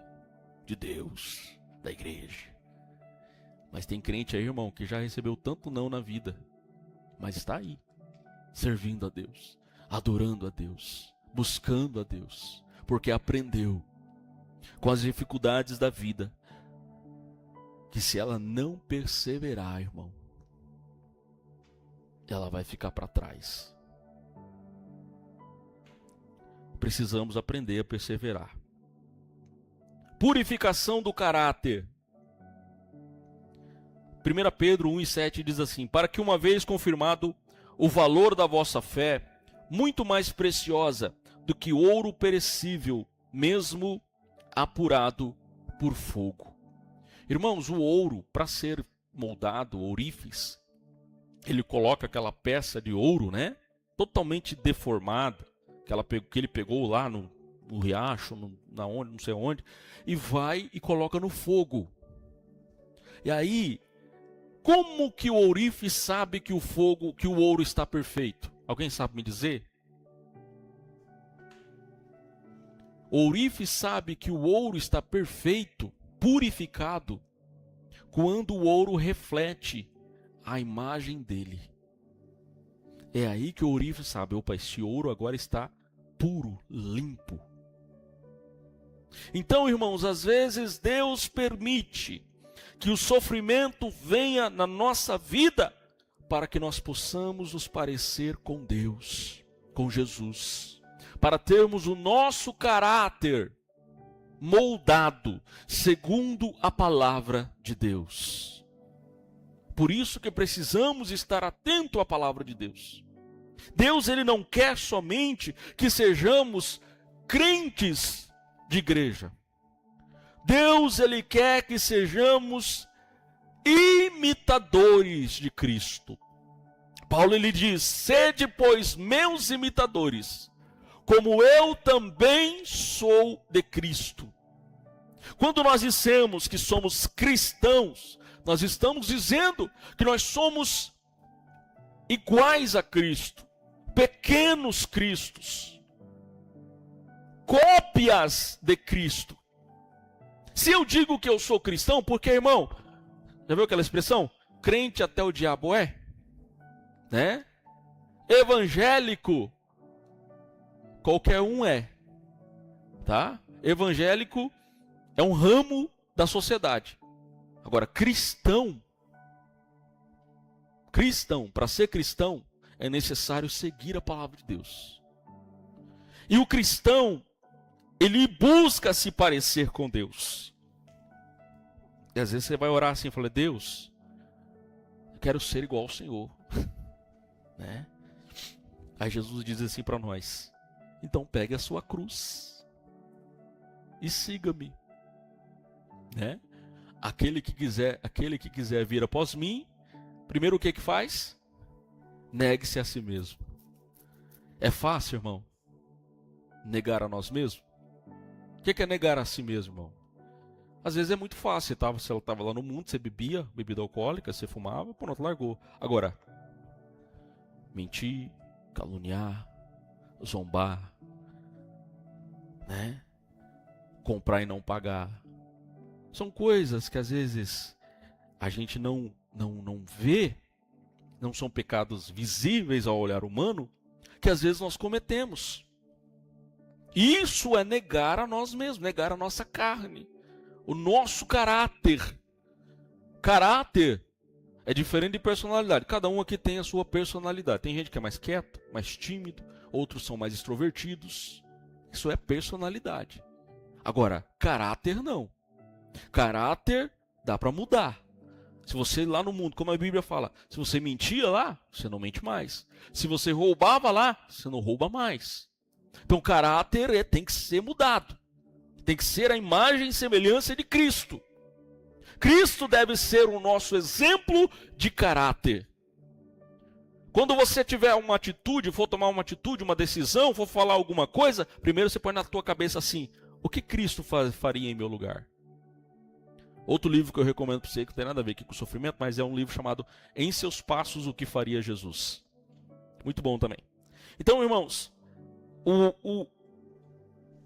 de Deus, da igreja. Mas tem crente aí, irmão, que já recebeu tanto não na vida, mas está aí, servindo a Deus, adorando a Deus, buscando a Deus, porque aprendeu com as dificuldades da vida, que se ela não perseverar, irmão, ela vai ficar para trás. Precisamos aprender a perseverar. Purificação do caráter. 1 Pedro 1:7 diz assim: para que uma vez confirmado o valor da vossa fé, muito mais preciosa do que ouro perecível, mesmo apurado por fogo. Irmãos, o ouro, para ser moldado, ourives, ele coloca aquela peça de ouro, né, totalmente deformada, que ele pegou lá no riacho, não sei onde, e vai e coloca no fogo. E aí, como que o ourife sabe que o ouro está perfeito? Alguém sabe me dizer? O ourife sabe que o ouro está perfeito, purificado, quando o ouro reflete a imagem dele. É aí que o ourife sabe, opa, esse ouro agora está puro, limpo. Então, irmãos, às vezes Deus permite que o sofrimento venha na nossa vida para que nós possamos nos parecer com Deus, com Jesus, para termos o nosso caráter moldado segundo a palavra de Deus. Por isso que precisamos estar atento à palavra de Deus. Deus, ele não quer somente que sejamos crentes de igreja. Deus, ele quer que sejamos imitadores de Cristo. Paulo, ele diz: sede, pois, meus imitadores, como eu também sou de Cristo. Quando nós dissemos que somos cristãos, nós estamos dizendo que nós somos iguais a Cristo, pequenos cristos, cópias de Cristo. Se eu digo que eu sou cristão, porque, irmão, já viu aquela expressão? Crente até o diabo é, né? Evangélico, qualquer um é, tá? Evangélico é um ramo da sociedade. Agora, cristão, para ser cristão, é necessário seguir a palavra de Deus. E o cristão, ele busca se parecer com Deus. E às vezes você vai orar assim e fala: Deus, eu quero ser igual ao Senhor. Né? Aí Jesus diz assim para nós: então pegue a sua cruz e siga-me. Né? Aquele que quiser vir após mim, primeiro o que faz? Negue-se a si mesmo. É fácil, irmão, negar a nós mesmos? O que é negar a si mesmo, irmão? Às vezes é muito fácil. Você estava lá no mundo, você bebia bebida alcoólica, você fumava, pronto, largou. Agora, mentir, caluniar, zombar, né? Comprar e não pagar. São coisas que às vezes a gente não vê, não são pecados visíveis ao olhar humano, que às vezes nós cometemos. Isso é negar a nós mesmos, negar a nossa carne, o nosso caráter. Caráter é diferente de personalidade. Cada um aqui tem a sua personalidade. Tem gente que é mais quieto, mais tímido, outros são mais extrovertidos. Isso é personalidade. Agora, caráter não. Caráter dá para mudar. Se você lá no mundo, como a Bíblia fala, se você mentia lá, você não mente mais. Se você roubava lá, você não rouba mais. Então caráter tem que ser mudado. Tem que ser a imagem e semelhança de Cristo. Cristo deve ser o nosso exemplo de caráter. Quando você tiver uma atitude, for tomar uma atitude, uma decisão, for falar alguma coisa, primeiro você põe na tua cabeça assim: o que Cristo faria em meu lugar? Outro livro que eu recomendo para você, que não tem nada a ver aqui com o sofrimento, mas é um livro chamado Em Seus Passos, o que Faria Jesus. Muito bom também. Então, irmãos,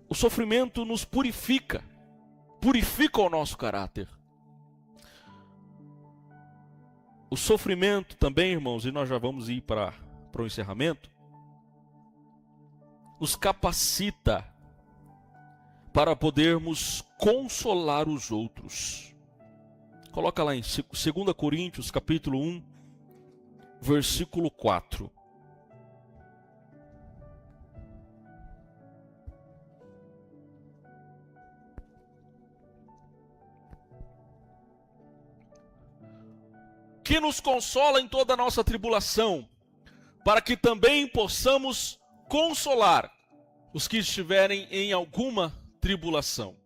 o sofrimento nos purifica. Purifica o nosso caráter. O sofrimento também, irmãos, e nós já vamos ir para o encerramento, nos capacita para podermos consolar os outros. Coloca lá em 2 Coríntios, capítulo 1, versículo 4. Que nos consola em toda a nossa tribulação, para que também possamos consolar os que estiverem em alguma tribulação,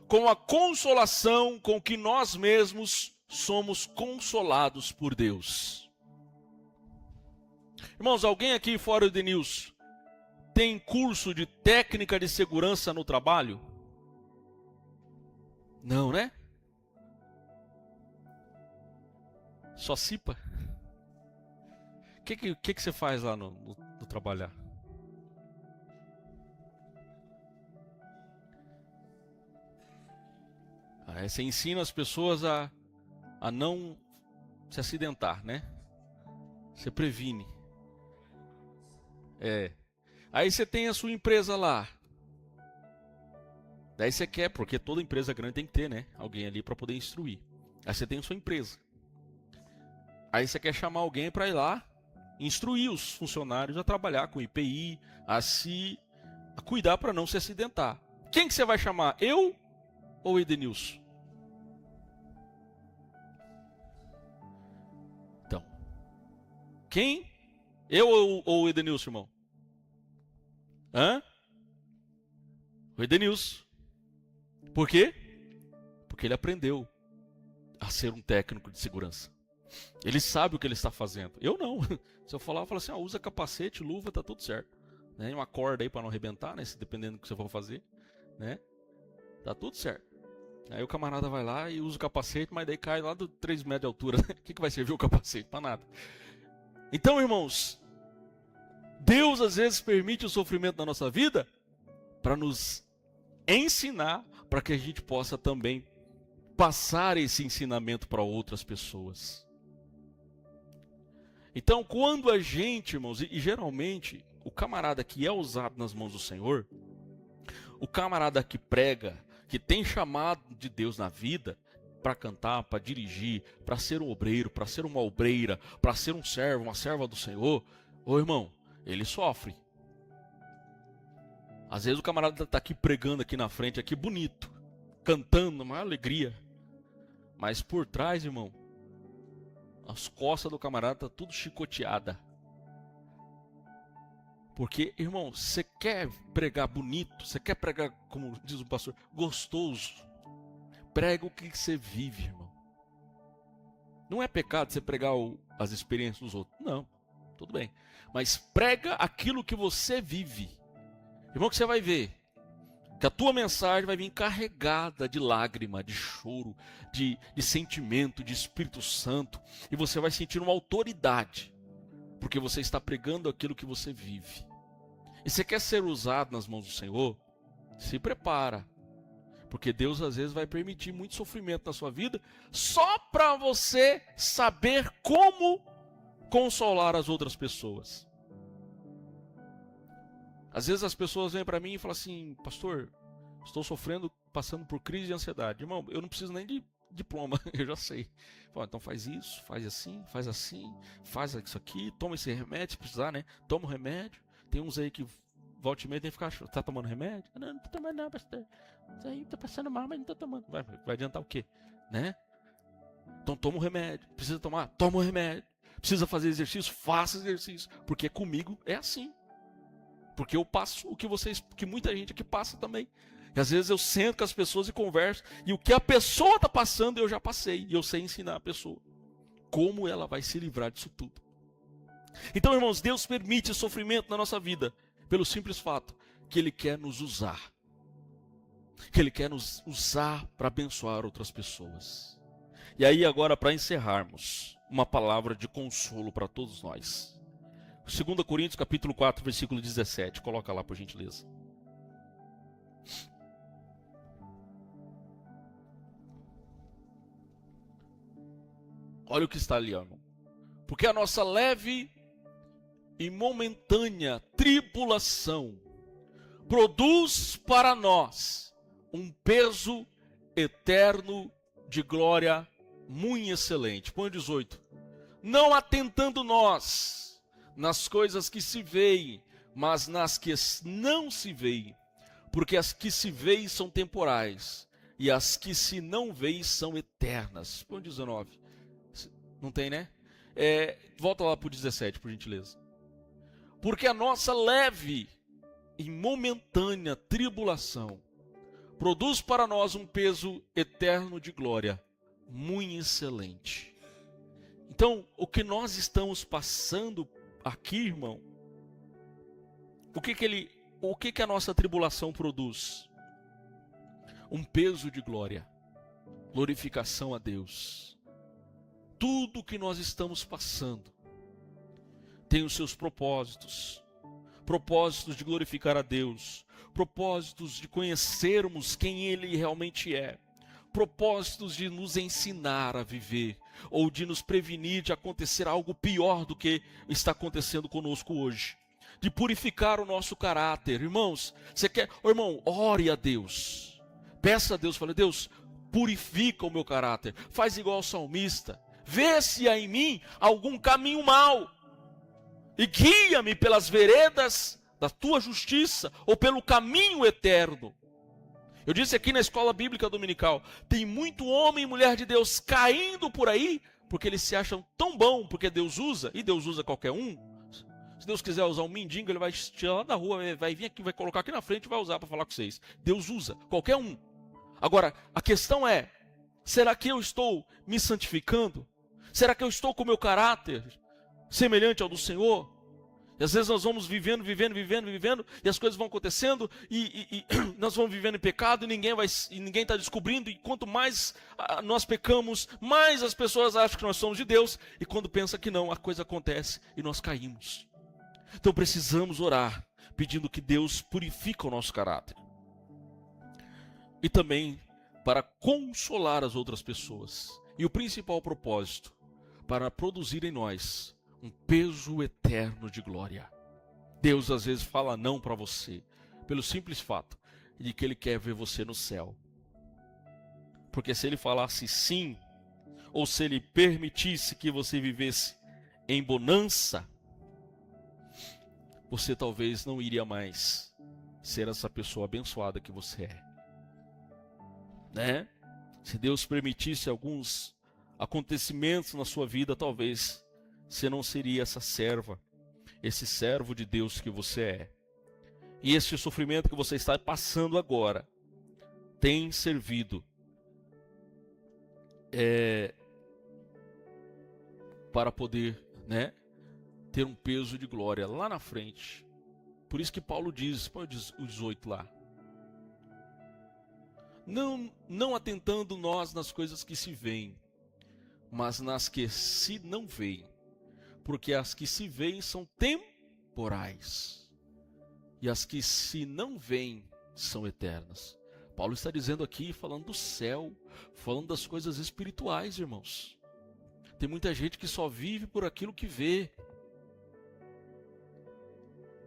com a consolação com que nós mesmos somos consolados por Deus. Irmãos, alguém aqui fora de News tem curso de técnica de segurança no trabalho? Não, né? Só cipa? O que você faz lá no trabalhar? Você ensina as pessoas a não se acidentar, né? Você previne. Aí você tem a sua empresa lá. Daí você quer, porque toda empresa grande tem que ter, né? Alguém ali para poder instruir. Aí você tem a sua empresa. Aí você quer chamar alguém para ir lá instruir os funcionários a trabalhar com IPI, a cuidar para não se acidentar. Quem que você vai chamar? Eu ou Edenilson? Então, quem? Eu ou Edenilson, irmão? O Edenilson. Por quê? Porque ele aprendeu a ser um técnico de segurança. Ele sabe o que ele está fazendo. Eu não. Se eu falar, eu falo assim: usa capacete, luva, tá tudo certo. Né? Uma corda aí para não arrebentar, né? Se dependendo do que você for fazer, né? Tá tudo certo. Aí o camarada vai lá e usa o capacete, mas daí cai lá do 3 metros de altura. O que vai servir o capacete? Para nada. Então, irmãos, Deus às vezes permite o sofrimento na nossa vida para nos ensinar, para que a gente possa também passar esse ensinamento para outras pessoas. Então, quando a gente, irmãos, e geralmente o camarada que é usado nas mãos do Senhor, o camarada que prega, que tem chamado de Deus na vida, para cantar, para dirigir, para ser um obreiro, para ser uma obreira, para ser um servo, uma serva do Senhor, ô irmão, ele sofre. Às vezes o camarada está aqui pregando aqui na frente, aqui bonito, cantando, uma alegria. Mas por trás, irmão, as costas do camarada estão tudo chicoteada. Porque, irmão, você quer pregar bonito, você quer pregar, como diz o pastor, gostoso. Prega o que você vive, irmão. Não é pecado você pregar as experiências dos outros. Não, tudo bem. Mas prega aquilo que você vive. Irmão, que você vai ver que a tua mensagem vai vir carregada de lágrima, de choro, de sentimento, de Espírito Santo. E você vai sentir uma autoridade, porque você está pregando aquilo que você vive. E você quer ser usado nas mãos do Senhor? Se prepara. Porque Deus às vezes vai permitir muito sofrimento na sua vida, só para você saber como consolar as outras pessoas. Às vezes as pessoas vêm para mim e falam assim: pastor, estou sofrendo, passando por crise de ansiedade. Irmão, eu não preciso nem de diploma, eu já sei. Fala, então faz isso, faz assim, faz isso aqui, toma esse remédio, se precisar, né? Toma o remédio. Tem uns aí que volta e meia tem que ficar, tá tomando remédio? Não tô tomando não, pastor. Isso aí tá passando mal, mas não tô tomando. Vai adiantar o quê? Né? Então toma o remédio. Precisa tomar? Toma o remédio. Precisa fazer exercício? Faça exercício. Porque comigo é assim. Porque eu passo o que muita gente aqui passa também. E às vezes eu sento com as pessoas e converso, e o que a pessoa está passando eu já passei, e eu sei ensinar a pessoa como ela vai se livrar disso tudo. Então, irmãos, Deus permite sofrimento na nossa vida pelo simples fato que Ele quer nos usar. Que Ele quer nos usar para abençoar outras pessoas. E aí agora, para encerrarmos, uma palavra de consolo para todos nós. 2 Coríntios capítulo 4, versículo 17. Coloca lá, por gentileza. Olha o que está ali, irmão. Porque a nossa leve e momentânea tribulação produz para nós um peso eterno de glória muito excelente. Põe 18. Não atentando nós nas coisas que se veem, mas nas que não se veem. Porque as que se veem são temporais, e as que se não veem são eternas. Põe 19. Não tem, né? Volta lá para o 17, por gentileza. Porque a nossa leve e momentânea tribulação produz para nós um peso eterno de glória, muito excelente. Então, o que nós estamos passando aqui, irmão, o que a nossa tribulação produz? Um peso de glória, glorificação a Deus. Tudo que nós estamos passando tem os seus propósitos. Propósitos de glorificar a Deus. Propósitos de conhecermos quem Ele realmente é. Propósitos de nos ensinar a viver. Ou de nos prevenir de acontecer algo pior do que está acontecendo conosco hoje. De purificar o nosso caráter. Irmãos, você quer... irmão, ore a Deus. Peça a Deus, fale: Deus, purifica o meu caráter. Faz igual ao salmista. Vê se há em mim algum caminho mau, e guia-me pelas veredas da tua justiça, ou pelo caminho eterno. Eu disse aqui na escola bíblica dominical, tem muito homem e mulher de Deus caindo por aí, porque eles se acham tão bom, porque Deus usa, e Deus usa qualquer um. Se Deus quiser usar um mendigo, Ele vai tirar lá da rua, vai vir aqui, vai colocar aqui na frente e vai usar para falar com vocês. Deus usa qualquer um. Agora, a questão é, será que eu estou me santificando? Será que eu estou com o meu caráter semelhante ao do Senhor? E às vezes nós vamos vivendo, e as coisas vão acontecendo, e nós vamos vivendo em pecado, e ninguém está descobrindo, e quanto mais nós pecamos, mais as pessoas acham que nós somos de Deus, e quando pensa que não, a coisa acontece, e nós caímos. Então precisamos orar, pedindo que Deus purifique o nosso caráter. E também para consolar as outras pessoas. E o principal propósito, para produzir em nós um peso eterno de glória. Deus às vezes fala não para você, pelo simples fato de que Ele quer ver você no céu. Porque se Ele falasse sim, ou se Ele permitisse que você vivesse em bonança, você talvez não iria mais ser essa pessoa abençoada que você é, né? Se Deus permitisse alguns acontecimentos na sua vida, talvez você não seria essa serva, esse servo de Deus que você é. E esse sofrimento que você está passando agora tem servido para poder, né, ter um peso de glória lá na frente. Por isso que Paulo diz, põe o 18 lá. Não atentando nós nas coisas que se veem, mas nas que se não veem. Porque as que se veem são temporais, e as que se não veem são eternas. Paulo está dizendo aqui, falando do céu, falando das coisas espirituais, irmãos. Tem muita gente que só vive por aquilo que vê.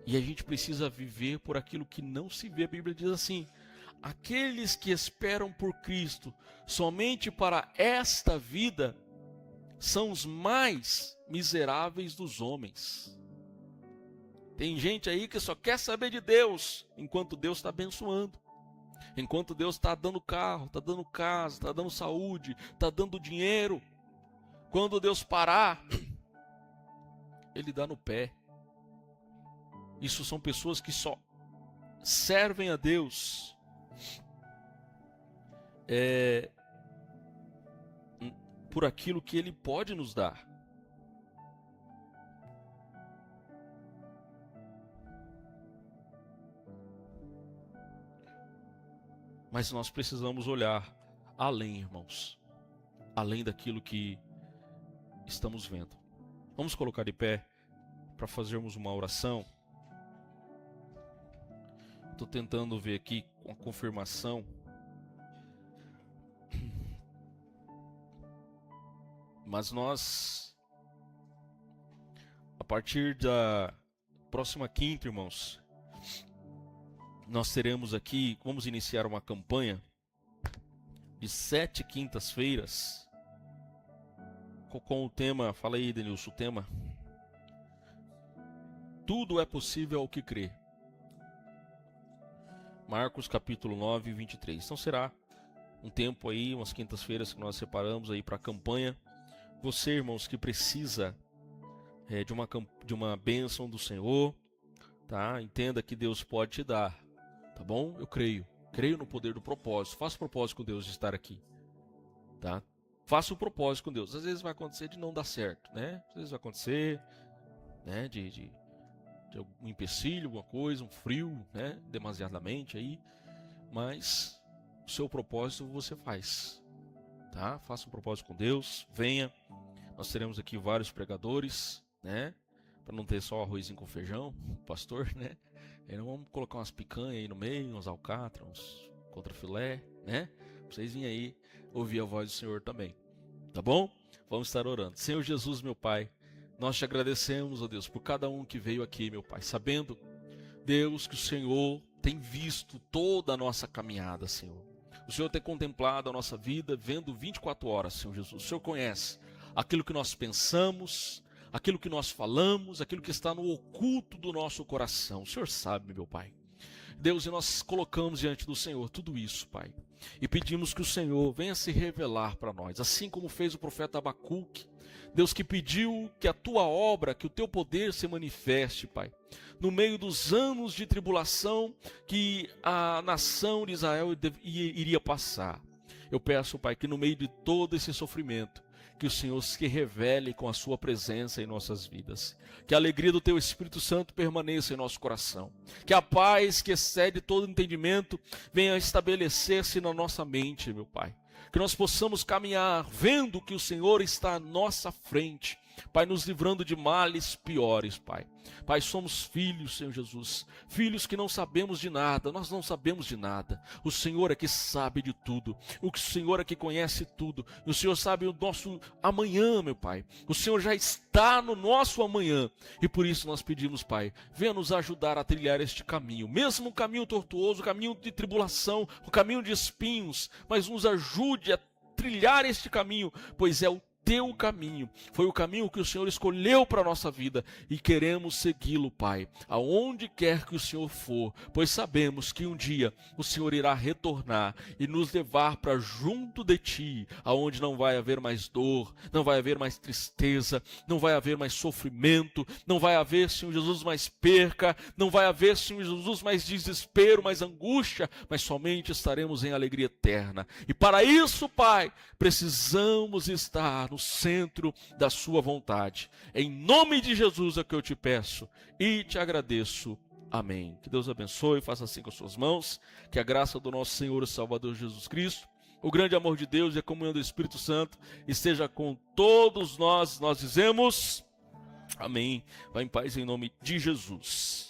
E a gente precisa viver por aquilo que não se vê. A Bíblia diz assim: aqueles que esperam por Cristo somente para esta vida são os mais miseráveis dos homens. Tem gente aí que só quer saber de Deus, enquanto Deus está abençoando. Enquanto Deus está dando carro, está dando casa, está dando saúde, está dando dinheiro. Quando Deus parar, Ele dá no pé. Isso são pessoas que só servem a Deus por aquilo que Ele pode nos dar. Mas nós precisamos olhar além, irmãos, além daquilo que estamos vendo. Vamos colocar de pé para fazermos uma oração. Estou tentando ver aqui com a confirmação. Mas nós, a partir da próxima quinta, irmãos, nós teremos aqui, vamos iniciar uma campanha de 7 quintas-feiras com o tema, fala aí, Denilson, o tema: tudo é possível ao que crê. Marcos capítulo 9, 23. Então será um tempo aí, umas quintas-feiras que nós separamos aí para a campanha. Você, irmãos, que precisa de uma bênção do Senhor, tá? Entenda que Deus pode te dar, tá bom? Eu creio no poder do propósito. Faça o propósito com Deus de estar aqui, tá? Faça o propósito com Deus. Às vezes vai acontecer de não dar certo, né? Às vezes vai acontecer, né, de algum empecilho, alguma coisa, um frio, né, demasiadamente aí, mas o seu propósito você faz, tá? Faça um propósito com Deus, venha. Nós teremos aqui vários pregadores, né, para não ter só arrozinho com feijão, pastor, né? E não vamos colocar umas picanhas aí no meio, uns alcatras, uns contrafilé, né? Pra vocês virem aí ouvir a voz do Senhor também, tá bom? Vamos estar orando. Senhor Jesus, meu Pai, nós te agradecemos, ó Deus, por cada um que veio aqui, meu Pai, sabendo, Deus, que o Senhor tem visto toda a nossa caminhada, Senhor. O Senhor tem contemplado a nossa vida, vendo 24 horas, Senhor Jesus. O Senhor conhece aquilo que nós pensamos, aquilo que nós falamos, aquilo que está no oculto do nosso coração. O Senhor sabe, meu Pai. Deus, e nós colocamos diante do Senhor tudo isso, Pai, e pedimos que o Senhor venha se revelar para nós, assim como fez o profeta Abacuque. Deus, que pediu que a tua obra, que o teu poder se manifeste, Pai, no meio dos anos de tribulação que a nação de Israel iria passar. Eu peço, Pai, que no meio de todo esse sofrimento, que o Senhor se revele com a sua presença em nossas vidas. Que a alegria do teu Espírito Santo permaneça em nosso coração. Que a paz que excede todo entendimento venha estabelecer-se na nossa mente, meu Pai. Que nós possamos caminhar vendo que o Senhor está à nossa frente, Pai, nos livrando de males piores, Pai. Pai, somos filhos, Senhor Jesus, filhos que não sabemos de nada, nós não sabemos de nada. O Senhor é que sabe de tudo, o Senhor é que conhece tudo, o Senhor sabe o nosso amanhã, meu Pai. O Senhor já está no nosso amanhã, e por isso nós pedimos, Pai, venha nos ajudar a trilhar este caminho, mesmo um caminho tortuoso, um caminho de tribulação, um caminho de espinhos, mas nos ajude a trilhar este caminho, pois é o teu caminho, foi o caminho que o Senhor escolheu para a nossa vida e queremos segui-lo, Pai, aonde quer que o Senhor for, pois sabemos que um dia o Senhor irá retornar e nos levar para junto de Ti, aonde não vai haver mais dor, não vai haver mais tristeza, não vai haver mais sofrimento, não vai haver, Senhor Jesus, mais perca, não vai haver, Senhor Jesus, mais desespero, mais angústia, mas somente estaremos em alegria eterna. E para isso, Pai, precisamos estar no centro da sua vontade. Em nome de Jesus é que eu te peço e te agradeço. Amém. Que Deus abençoe, faça assim com as suas mãos, que a graça do nosso Senhor e Salvador Jesus Cristo, o grande amor de Deus e a comunhão do Espírito Santo esteja com todos nós. Nós dizemos amém. Vá em paz em nome de Jesus.